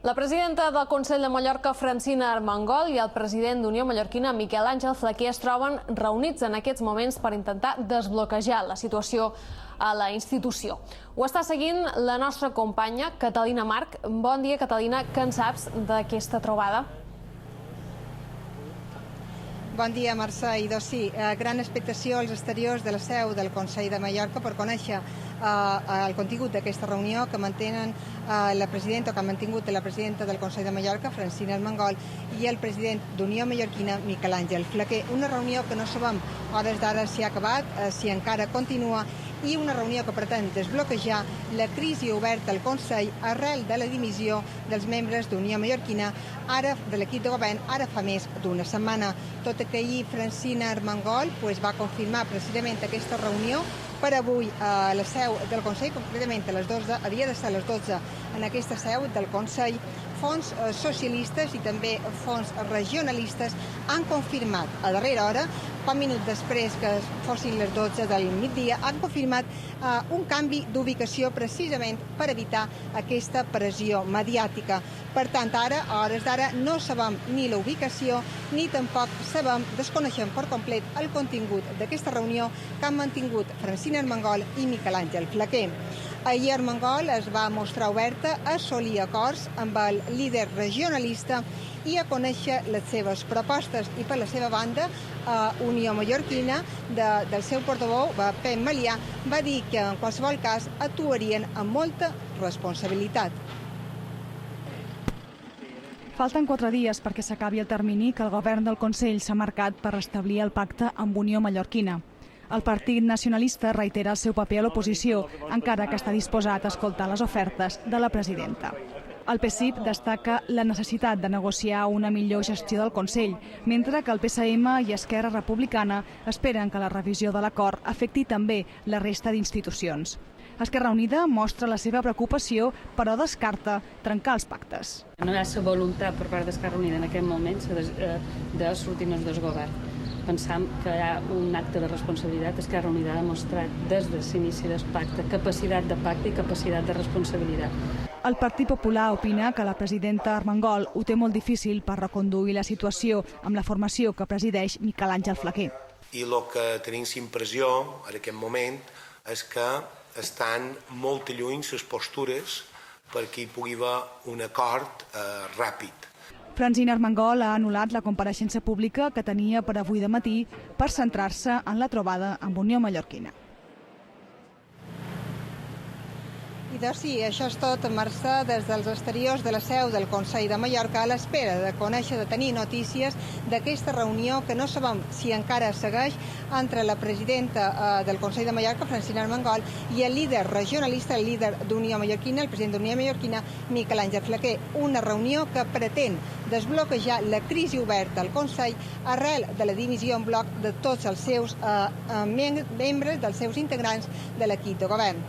La presidenta del Consell de Mallorca, Francina Armengol, i el president d'Unió Mallorquina, Miquel Àngel Flaquer, es troben reunits en aquests moments per intentar desbloquejar la situació a la institució. Ho està seguint la nostra companya, Catalina Marc. Bon dia, Catalina. Què en saps d'aquesta trobada? Bon dia, Mercè. Doncs sí, gran expectació als exteriors de la seu del Consell de Mallorca per conèixer el contingut d'aquesta reunió que mantenen la presidenta, o que ha mantingut la presidenta del Consell de Mallorca, Francina Armengol, i el president d'Unió Mallorquina, Miquel Àngel Flaquer. Una reunió que no sabem a hores d'ara si ha acabat, si encara continua, i una reunió que pretén desbloquejar la crisi oberta al Consell arrel de la dimissió dels membres d'Unió Mallorquina, ara de l'equip de govern, ara fa més d'una setmana. Tot i que ahir Francina Armengol va confirmar precisament aquesta reunió per avui a la seu del Consell, concretament a les 12, havia de ser a les 12 en aquesta seu del Consell. Fons socialistes i també fons regionalistes han confirmat a darrera hora, poc minut després que fossin les 12 del migdia, han confirmat un canvi d'ubicació precisament per evitar aquesta pressió mediàtica. Per tant, ara, a hores d'ara, no sabem ni la ubicació ni tampoc desconeixem per complet el contingut d'aquesta reunió que han mantingut Francina Armengol i Miquel Àngel Flaquer. Ahir Armengol es va mostrar oberta a assolir acords amb el líder regionalista i a conèixer les seves propostes. I per la seva banda, Unió Mallorquina, del seu portaveu, Pep Malià, va dir que en qualsevol cas actuarien amb molta responsabilitat. Falten 4 dies perquè s'acabi el termini que el govern del Consell s'ha marcat per restablir el pacte amb Unió Mallorquina. El Partit Nacionalista reitera el seu paper a l'oposició, encara que està disposat a escoltar les ofertes de la presidenta. El PSIP destaca la necessitat de negociar una millor gestió del Consell, mentre que el PSM i Esquerra Republicana esperen que la revisió de l'acord afecti també la resta d'institucions. Esquerra Unida mostra la seva preocupació, però descarta trencar els pactes. No hi ha la voluntat per part d'Esquerra Unida en aquest moment de sortir els dos governs. Pensam que hi ha un acte de responsabilitat. Esquerra Unida ha demostrat des de l'inici del pacte capacitat de pacte i capacitat de responsabilitat. El Partit Popular opina que la presidenta Armengol ho té molt difícil per reconduir la situació amb la formació que presideix Miquel Àngel Flaquer. I el que tenim l'impressió en aquest moment és que estan molt lluny les postures perquè hi pugui haver un acord ràpid. Francina Armengol ha anul·lat la compareixença pública que tenia per avui de matí per centrar-se en la trobada amb Unió Mallorquina. I doncs sí, això és tot, Mercè, des dels exteriors de la seu del Consell de Mallorca, a l'espera de conèixer, de tenir notícies d'aquesta reunió que no sabem si encara segueix entre la presidenta del Consell de Mallorca, Francina Armengol, i el líder regionalista, el líder d'Unió Mallorquina, el president d'Unió Mallorquina, Miquel Àngel Flaquer. Una reunió que pretén desbloquejar la crisi oberta al Consell arrel de la divisió en bloc de tots els seus membres, dels seus integrants de l'equip de govern.